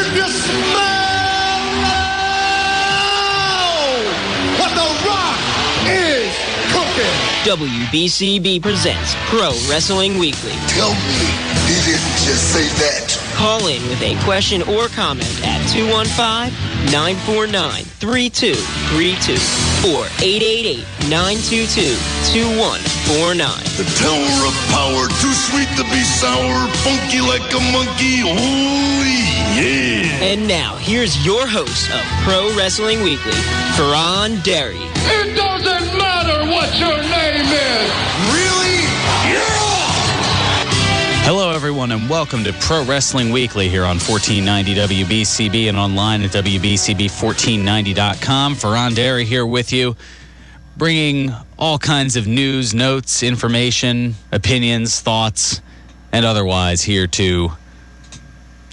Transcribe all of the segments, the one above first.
If you smell what the Rock is cooking. WBCB presents Pro Wrestling Weekly. Tell me he didn't just say that. Call in with a question or comment at 215-949-3232 or 888-922-2149. The Tower of Power, too sweet to be sour, funky like a monkey, holy yeah. And now, here's your host of Pro Wrestling Weekly, Fearon Derry. It doesn't matter what your name is. Really? Yeah! Hello, everyone, and welcome to Pro Wrestling Weekly here on 1490 WBCB and online at WBCB1490.com. Fearon Derry here with you, bringing all kinds of news, notes, information, opinions, thoughts, and otherwise here to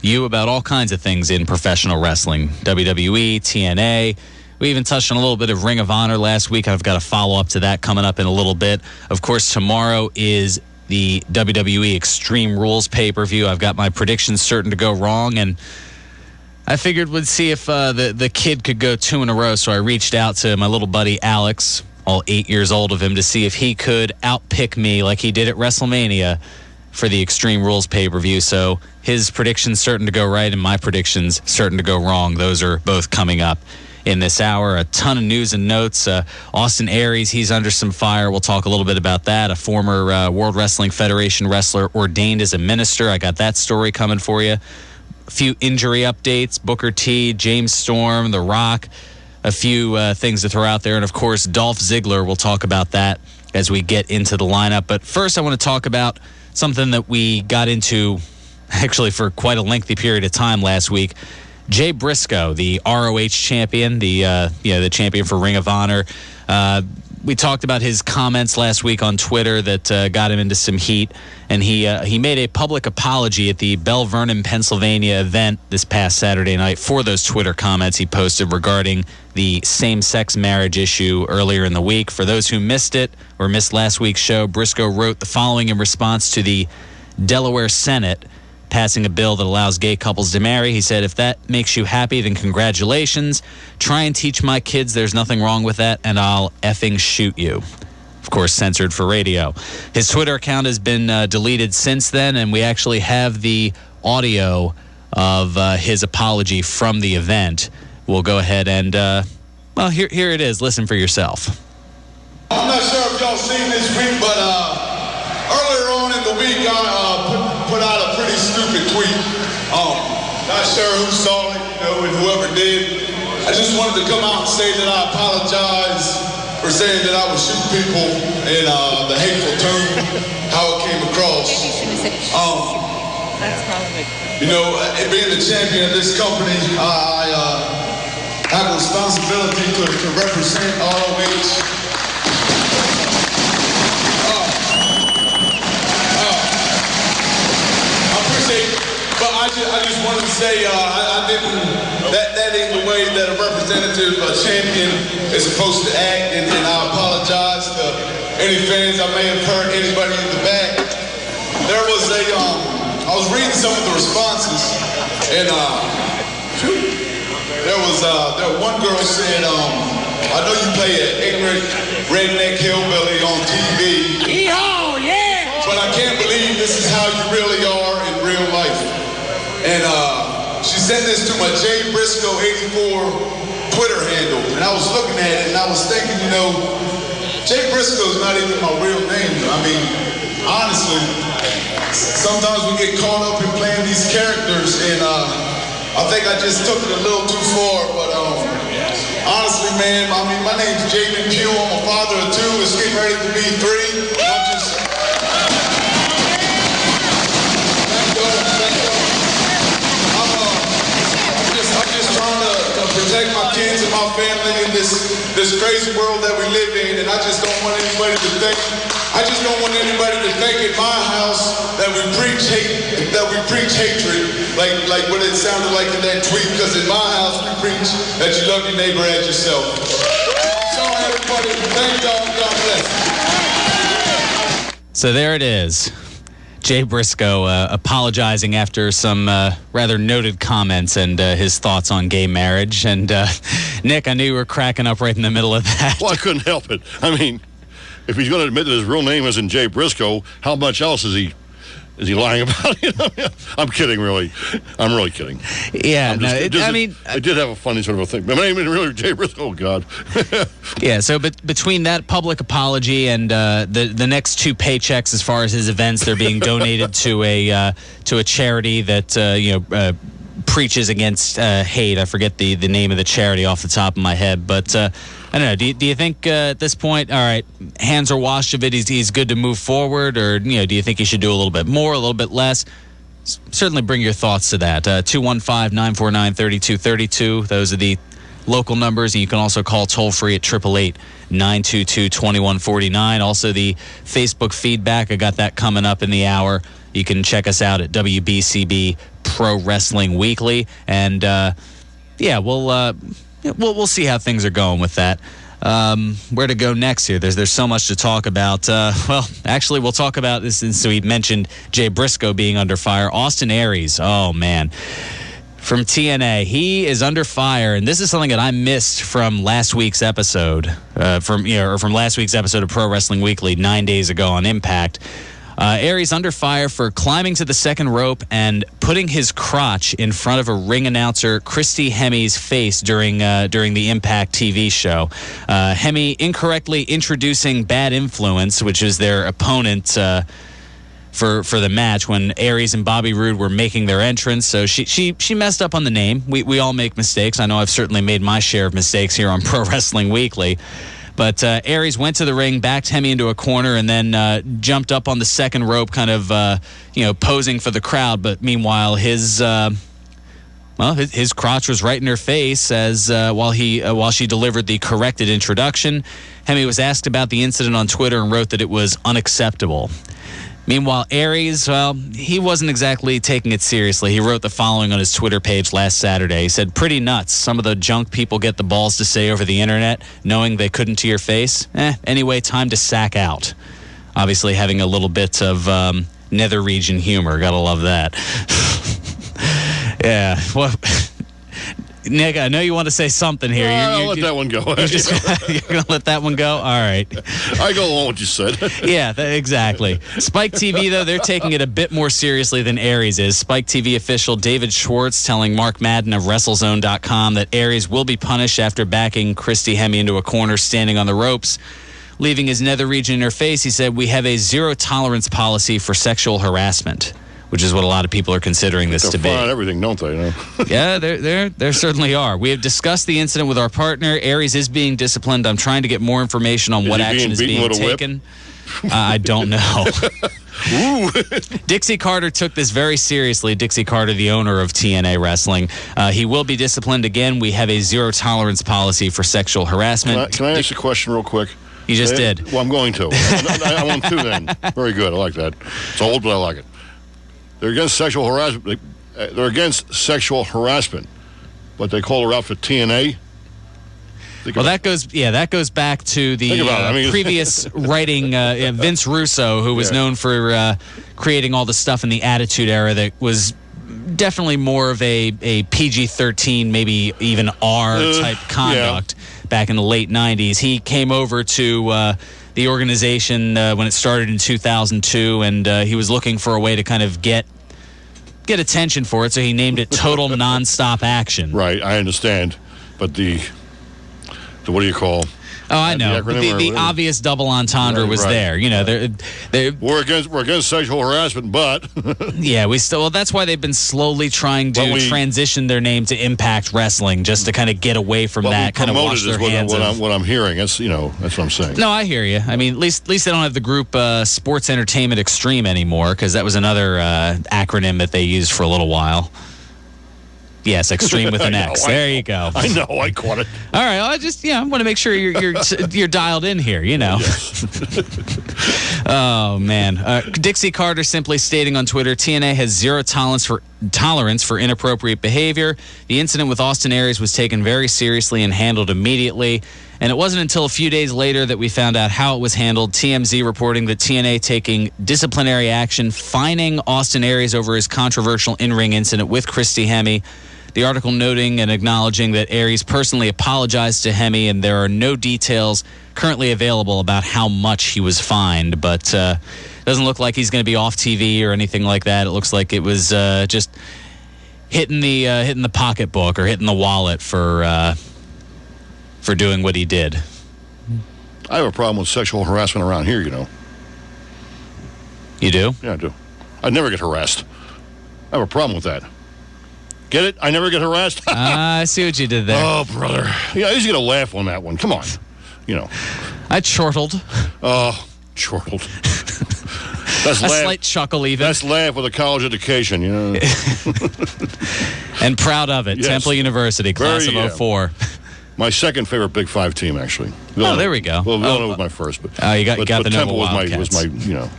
you about all kinds of things in professional wrestling, WWE, TNA. We even touched on a little bit of Ring of Honor last week. I've got a follow-up to that coming up in a little bit. Of course, tomorrow is the WWE Extreme Rules pay-per-view. I've got my predictions certain to go wrong, and I figured we'd see if the kid could go two in a row, so I reached out to my little buddy Alex, all 8 years old of him, to see if he could outpick me like he did at WrestleMania for the Extreme Rules pay-per-view. So his predictions certain to go right and my predictions certain to go wrong. Those are both coming up in this hour. A ton of news and notes. Austin Aries, he's under some fire. We'll talk a little bit about that. A former World Wrestling Federation wrestler ordained as a minister. I got that story coming for you. A few injury updates. Booker T, James Storm, The Rock. A few things to throw out there. And, of course, Dolph Ziggler. We'll talk about that as we get into the lineup. But first, I want to talk about something that we got into actually for quite a lengthy period of time last week. Jay Briscoe, the ROH champion, the champion for Ring of Honor. We talked about his comments last week on Twitter that got him into some heat, and he made a public apology at the Bell Vernon, Pennsylvania event this past Saturday night for those Twitter comments he posted regarding the same-sex marriage issue earlier in the week. For those who missed it or missed last week's show, Briscoe wrote the following in response to the Delaware Senate passing a bill that allows gay couples to marry. He said, "If that makes you happy, then congratulations. Try and teach my kids there's nothing wrong with that, and I'll effing shoot you." Of course, censored for radio. His Twitter account has been deleted since then, and we actually have the audio of his apology from the event. We'll go ahead and, here it is. Listen for yourself. I'm not sure if y'all seen this week, but earlier on in the week, I put out a pretty stupid tweet. Not sure who saw it, and whoever did. I just wanted to come out and say that I apologize for saying that I would shoot people in the hateful tone, how it came across. That's probably. Being the champion of this company, I have a responsibility to represent ROH. But I just wanted to say I didn't. That ain't the way that a representative, a champion, is supposed to act, and I apologize to any fans I may have hurt, anybody in the back. There was I was reading some of the responses, and one girl said, "I know you play an ignorant redneck hillbilly on TV. Yeehaw, yeah! But I can't believe this is how you really are in real life." And she sent this to my Jay Briscoe 84 Twitter handle. And I was looking at it and I was thinking, Jay Briscoe's not even my real name. I mean, honestly, sometimes we get caught up in playing these characters, and I think I just took it a little too far. But honestly, man, I mean, my name's Jaden Pugh. I'm a father of two. It's getting ready to be three. I'm just trying to protect my kids and my family in this crazy world that we live in, and I just don't want anybody to think in my house that we preach hatred, like what it sounded like in that tweet. Because in my house we preach that you love your neighbor as yourself. So everybody, thank y'all. God bless. So there it is. Jay Briscoe apologizing after some rather noted comments and his thoughts on gay marriage. And Nick, I knew you were cracking up right in the middle of that. Well, I couldn't help it. I mean, if he's going to admit that his real name isn't Jay Briscoe, how much else is he lying about? I'm kidding, really. I'm really kidding. Yeah, I did have a funny sort of a thing. My name isn't really Jay Briscoe. Oh, God. Yeah, so between that public apology and the next 2 paychecks, as far as his events, they're being donated to a charity that preaches against hate. I forget the name of the charity off the top of my head, but I don't know. Do you think at this point, all right, hands are washed of it, he's good to move forward, or do you think he should do a little bit more, a little bit less? Certainly bring your thoughts to that. 215-949-3232. Those are the local numbers, and you can also call toll-free at 888-922-2149. Also, the Facebook feedback, I got that coming up in the hour. You can check us out at WBCB Pro Wrestling Weekly, and we'll see how things are going with that. Where to go next here? There's so much to talk about. Actually, we'll talk about this. And so he mentioned Jay Briscoe being under fire. Austin Aries, oh man, from TNA, he is under fire, and this is something that I missed from last week's episode, from last week's episode of Pro Wrestling Weekly 9 days ago on Impact. Aries under fire for climbing to the second rope and putting his crotch in front of a ring announcer, Christy Hemi's face during the Impact TV show. Hemi incorrectly introducing Bad Influence, which is their opponent for the match when Aries and Bobby Roode were making their entrance. So she messed up on the name. We all make mistakes. I know I've certainly made my share of mistakes here on Pro Wrestling Weekly. But Aries went to the ring, backed Hemi into a corner, and then jumped up on the second rope, kind of posing for the crowd. But meanwhile, his crotch was right in her face as while she delivered the corrected introduction. Hemi was asked about the incident on Twitter and wrote that it was unacceptable. Meanwhile, Aries, he wasn't exactly taking it seriously. He wrote the following on his Twitter page last Saturday. He said, "Pretty nuts. Some of the junk people get the balls to say over the internet, knowing they couldn't to your face. Anyway, time to sack out." Obviously having a little bit of nether region humor. Gotta love that. Yeah. Well, Nick, I know you want to say something here. I'll let that one go. You're going to let that one go? All right. I go along with what you said. Yeah, exactly. Spike TV, though, they're taking it a bit more seriously than Aries is. Spike TV official David Schwartz telling Mark Madden of WrestleZone.com that Aries will be punished after backing Christy Hemi into a corner standing on the ropes. Leaving his nether region in her face, he said, "We have a zero-tolerance policy for sexual harassment," which is what a lot of people are considering this to be. They're fine on everything, don't they? Yeah, there certainly are. We have discussed the incident with our partner. Aries is being disciplined. I'm trying to get more information on what action is being taken. I don't know. Dixie Carter took this very seriously. Dixie Carter, the owner of TNA Wrestling. He will be disciplined again. We have a zero-tolerance policy for sexual harassment. Can I ask a question real quick? You just did. Well, I'm going to. I want to then. Very good. I like that. It's old, but I like it. They're against sexual harassment. They're against sexual harassment, but they call her out for TNA. Well, that goes back to the previous writing Vince Russo, who was known for creating all the stuff in the Attitude Era that was definitely more of a PG-13, maybe even R type conduct back in the late 90s. He came over to the organization when it started in 2002, and he was looking for a way to kind of get attention for it, so he named it Total Nonstop Action. Right, I understand, but the what do you call? Oh, I know. The obvious double entendre was there. You know, we're against sexual harassment, but yeah, that's why they've been slowly trying to transition their name to Impact Wrestling, just to kind of get away from that, kind of wash their hands. What I'm hearing, that's what I'm saying. No, I hear you. I mean, at least they don't have the group Sports Entertainment Extreme anymore, because that was another acronym that they used for a little while. Yes, Extreme with an X. There you go. I know. I caught it. All right. I just, I want to make sure you're dialed in here, you know. Yes. Oh, man. Dixie Carter simply stating on Twitter, TNA has zero tolerance for inappropriate behavior. The incident with Austin Aries was taken very seriously and handled immediately. And it wasn't until a few days later that we found out how it was handled. TMZ reporting that TNA taking disciplinary action, fining Austin Aries over his controversial in-ring incident with Christy Hemme. The article noting and acknowledging that Aries personally apologized to Hemme, and there are no details currently available about how much he was fined. But doesn't look like he's going to be off TV or anything like that. It looks like it was just hitting the pocketbook or hitting the wallet for doing what he did. I have a problem with sexual harassment around here, you know. You do? Yeah, I do. I never get harassed. I have a problem with that. Get it? I never get harassed? I see what you did there. Oh, brother. Yeah, I usually get a laugh on that one. Come on. You know. I chortled. Oh, chortled. That's a slight chuckle even. That's laugh with a college education, you know. And proud of it. Yes. Temple University, class of 04. My second favorite Big Five team, actually. Villanova. Oh, there we go. Well, Villanova was my first. But, you got the Temple Nova Wildcats. was my, you know.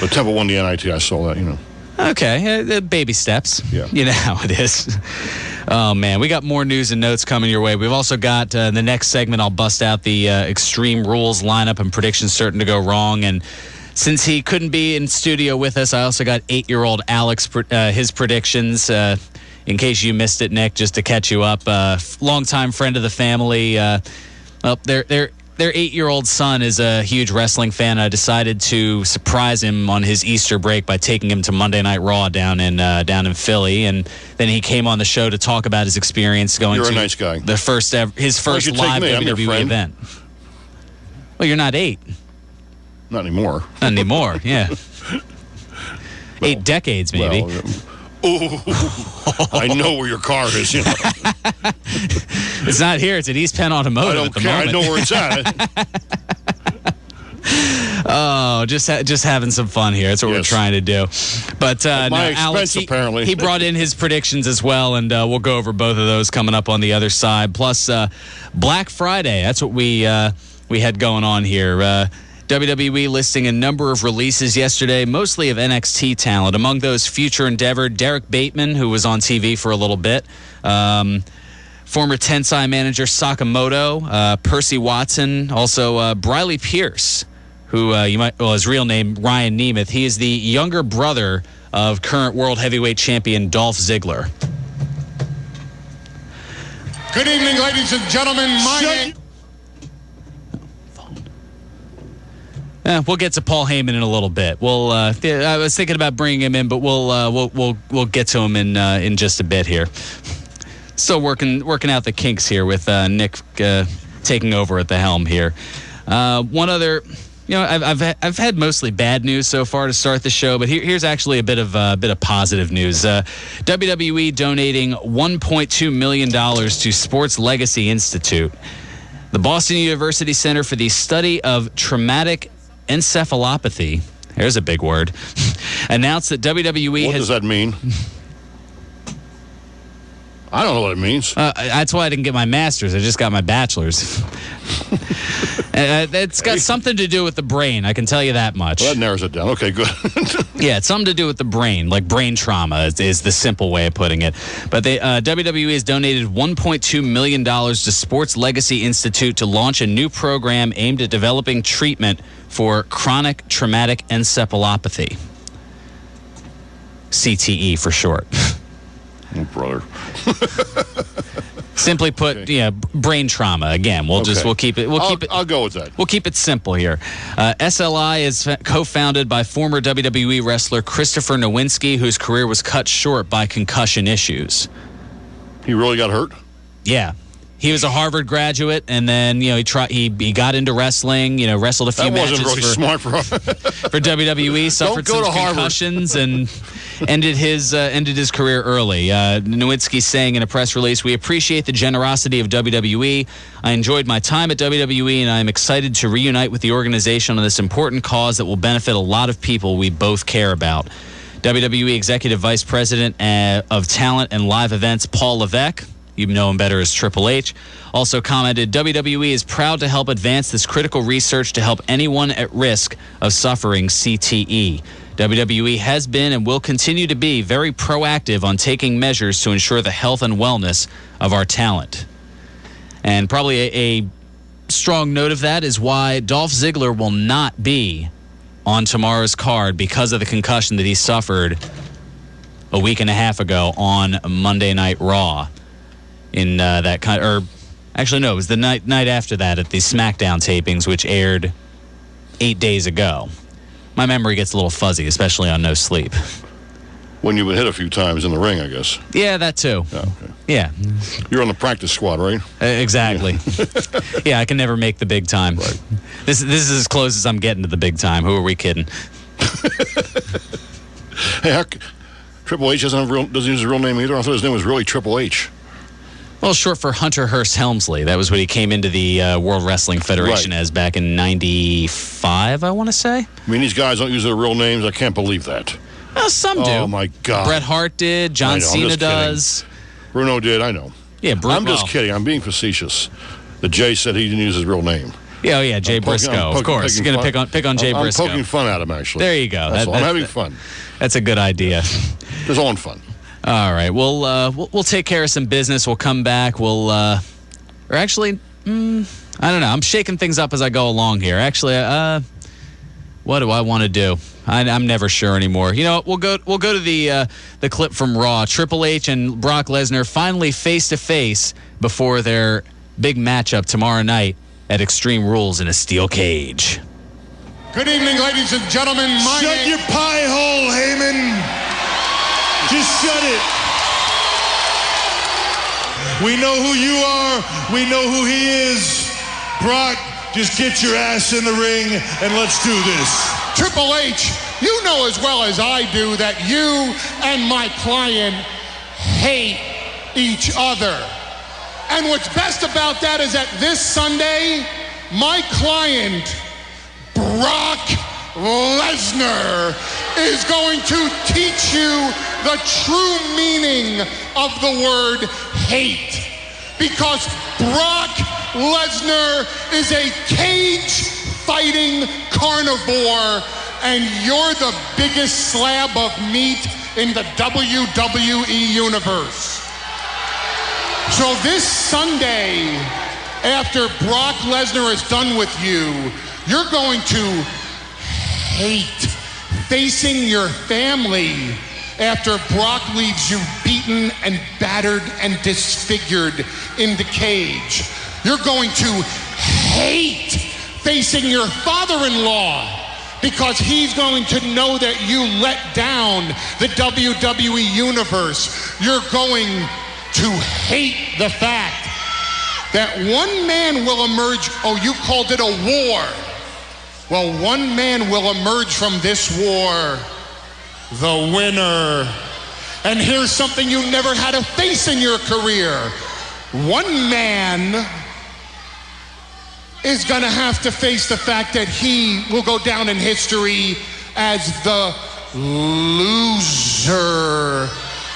But Temple won the NIT. I saw that, you know. Okay, baby steps. Yeah. You know how it is. Oh, man. We got more news and notes coming your way. We've also got the next segment. I'll bust out the Extreme Rules lineup and predictions starting to go wrong. And since he couldn't be in studio with us, I also got 8-year-old Alex, his predictions. In case you missed it, Nick, just to catch you up. Longtime friend of the family. Their 8-year-old son is a huge wrestling fan. I decided to surprise him on his Easter break by taking him to Monday Night Raw down in Philly, and then he came on the show to talk about his experience going You're to a nice guy. his first live WWE event. Well, you're not 8. Not anymore. Not anymore. Yeah. 8 decades, maybe. Well, I know where your car is. You know. It's not here. It's at East Penn Automotive. I don't at the care. moment. I know where it's at. Oh, just having some fun here. That's what we're trying to do. But my expense, Alex, apparently. He brought in his predictions as well, and we'll go over both of those coming up on the other side. Plus, Black Friday. That's what we had going on here. WWE listing a number of releases yesterday, mostly of NXT talent. Among those, future endeavor Derek Bateman, who was on TV for a little bit. Former Tensai manager Sakamoto, Percy Watson, also Briley Pierce, who his real name, Ryan Nemeth. He is the younger brother of current World Heavyweight Champion Dolph Ziggler. Good evening, ladies and gentlemen. We'll get to Paul Heyman in a little bit. I was thinking about bringing him in, but we'll get to him in just a bit here. Still working out the kinks here with Nick taking over at the helm here. One other, I've had mostly bad news so far to start the show, but here's actually a bit of positive news. WWE donating $1.2 million to Sports Legacy Institute. The Boston University Center for the Study of Traumatic Encephalopathy, there's a big word, announced that WWE What does that mean? I don't know what it means. That's why I didn't get my master's. I just got my bachelor's. It's got something to do with the brain. I can tell you that much. Well, that narrows it down. Okay, good. Yeah, it's something to do with the brain, like brain trauma is the simple way of putting it. But WWE has donated $1.2 million to Sports Legacy Institute to launch a new program aimed at developing treatment for chronic traumatic encephalopathy. CTE for short. Oh, brother. Simply put, brain trauma. Again, we'll keep it. I'll go with that. We'll keep it simple here. SLI is co-founded by former WWE wrestler Christopher Nowinski, whose career was cut short by concussion issues. He really got hurt? Yeah. He was a Harvard graduate, and then he got into wrestling. Wrestled a few matches. That wasn't really smart for WWE. Suffered some concussions and ended his career early. Nowinski saying in a press release, "We appreciate the generosity of WWE. I enjoyed my time at WWE, and I am excited to reunite with the organization on this important cause that will benefit a lot of people we both care about." WWE Executive Vice President of Talent and Live Events Paul Levesque you know him better as Triple H, also commented, WWE is proud to help advance this critical research to help anyone at risk of suffering CTE. WWE has been and will continue to be very proactive on taking measures to ensure the health and wellness of our talent. And probably a strong note of that is why Dolph Ziggler will not be on tomorrow's card because of the concussion that he suffered a week and a half ago on Monday Night Raw. In actually no, it was the night after that at the SmackDown tapings, which aired 8 days ago. My memory gets a little fuzzy, especially on no sleep. When you've been hit a few times in the ring, I guess. Yeah, that too. Oh, okay. Yeah. You're on the practice squad, right? Exactly. Yeah, I can never make the big time. Right. This is as close as I'm getting to the big time. Who are we kidding? Hey, Triple H doesn't use his real name either? I thought his name was really Triple H. Well, short for Hunter Hearst Helmsley. That was what he came into the World Wrestling Federation as back in '95, I want to say. I mean, these guys don't use their real names. I can't believe that. Well, some do. Oh, my God. Bret Hart did. John Cena does. Bruno did, I know. Yeah, I'm just kidding. I'm being facetious. The Jay said he didn't use his real name. Yeah, Jay Briscoe, of course. You're going to pick on Jay Briscoe. I'm poking fun at him, actually. There you go. I'm having fun. That's a good idea. Just on fun. All right. We'll take care of some business. We'll come back. I don't know. I'm shaking things up as I go along here. Actually, what do I want to do? I'm never sure anymore. You know, we'll go to the clip from Raw. Triple H and Brock Lesnar finally face to face before their big matchup tomorrow night at Extreme Rules in a steel cage. Good evening, ladies and gentlemen. Shut your pie hole, Heyman. Just shut it. We know who you are. We know who he is. Brock, just get your ass in the ring and let's do this. Triple H, you know as well as I do that you and my client hate each other. And what's best about that is that this Sunday, my client, Brock Lesnar, is going to teach you the true meaning of the word hate. Because Brock Lesnar is a cage-fighting carnivore, and you're the biggest slab of meat in the WWE universe. So this Sunday, after Brock Lesnar is done with you, you're going to hate facing your family after Brock leaves you beaten and battered and disfigured in the cage. You're going to hate facing your father-in-law because he's going to know that you let down the WWE universe. You're going to hate the fact that one man will emerge. Oh, you called it a war. Well, one man will emerge from this war the winner. And here's something you never had to face in your career. One man is going to have to face the fact that he will go down in history as the loser.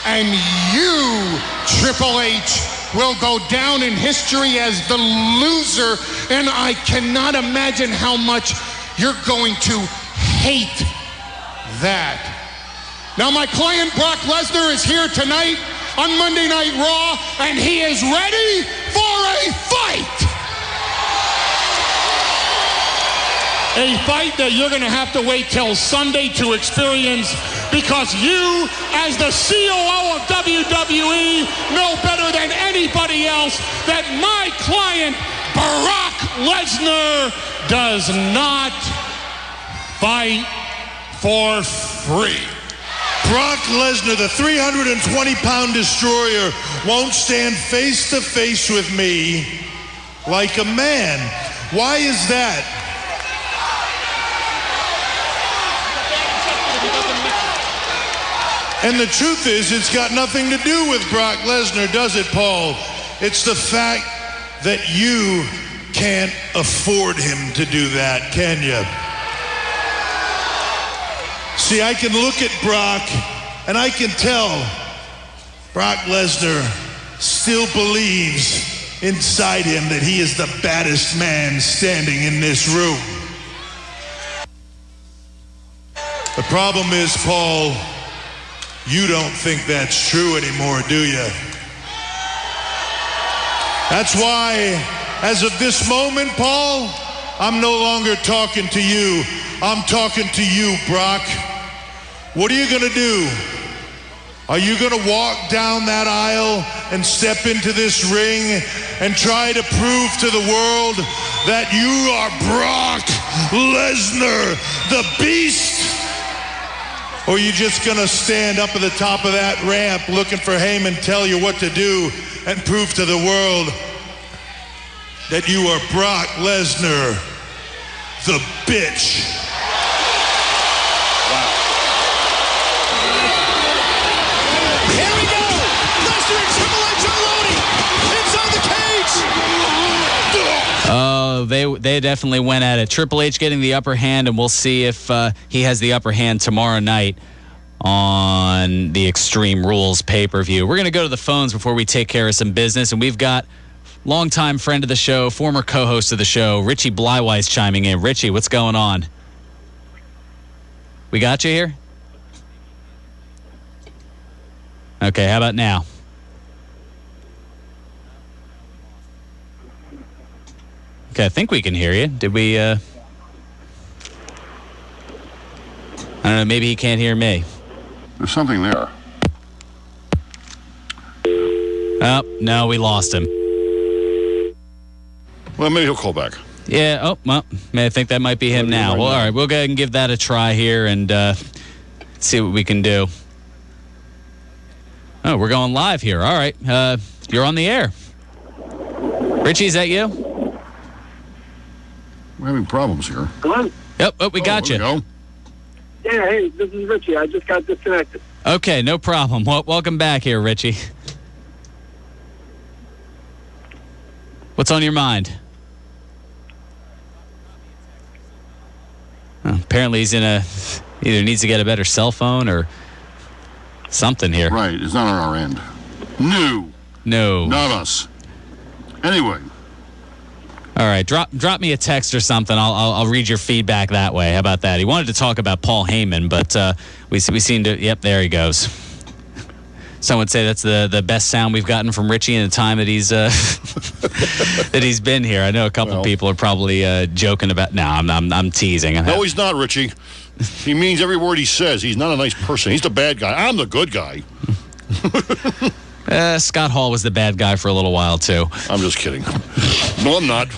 And you, Triple H, will go down in history as the loser. And I cannot imagine how much you're going to hate that. Now, my client Brock Lesnar is here tonight on Monday Night Raw, and he is ready for a fight. A fight that you're going to have to wait till Sunday to experience, because you, as the COO of WWE, know better than anybody else that my client Brock Lesnar does not fight for free. Brock Lesnar, the 320-pound destroyer, won't stand face to face with me like a man. Why is that? And the truth is, it's got nothing to do with Brock Lesnar, does it, Paul? It's the fact that you can't afford him to do that, can you? See, I can look at Brock and I can tell Brock Lesnar still believes inside him that he is the baddest man standing in this room. The problem is, Paul, you don't think that's true anymore, do you? That's why, as of this moment, Paul, I'm no longer talking to you. I'm talking to you, Brock. What are you going to do? Are you going to walk down that aisle and step into this ring and try to prove to the world that you are Brock Lesnar, the Beast? Or are you just going to stand up at the top of that ramp looking for Heyman tell you what to do and prove to the world that you are Brock Lesnar, the bitch? Here we go! Lesnar and Triple H unloading! Inside the cage! Oh, they definitely went at it. Triple H getting the upper hand, and we'll see if he has the upper hand tomorrow night on the Extreme Rules pay-per-view. We're going to go to the phones before we take care of some business, and we've got longtime friend of the show, former co-host of the show, Richie Blywise chiming in. Richie, what's going on? We got you here? Okay, how about now? Okay, I think we can hear you. Did we, I don't know, maybe he can't hear me. There's something there. Oh, no, we lost him. Well, maybe he'll call back. Yeah, oh, well, I think that might be him now. Well, all right, we'll go ahead and give that a try here and see what we can do. Oh, we're going live here. All right, you're on the air. Richie, is that you? We're having problems here. Hello? Yep, oh, we got you. Go. Yeah, hey, this is Richie. I just got disconnected. Okay, no problem. Well, welcome back here, Richie. What's on your mind? Apparently he's either needs to get a better cell phone or something here. Right, it's not on our end. No. Not us. Anyway. All right, drop me a text or something. I'll read your feedback that way. How about that? He wanted to talk about Paul Heyman, but we seem to. Yep, there he goes. Some would say that's the best sound we've gotten from Richie in the time that he's that he's been here. I know a couple people are probably joking about. No, I'm teasing. No, he's not, Richie. He means every word he says. He's not a nice person. He's the bad guy. I'm the good guy. Scott Hall was the bad guy for a little while, too. I'm just kidding. No, I'm not.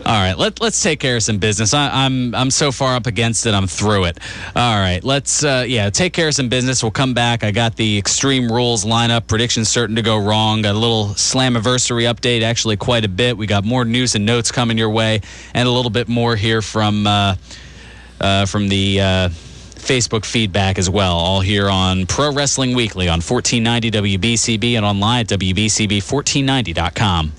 All right, let's take care of some business. I'm so far up against it, I'm through it. All right, let's take care of some business. We'll come back. I got the Extreme Rules lineup. Predictions certain to go wrong. Got a little Slammiversary update, actually quite a bit. We got more news and notes coming your way, and a little bit more here from the Facebook feedback as well, all here on Pro Wrestling Weekly on 1490 WBCB and online at WBCB1490.com.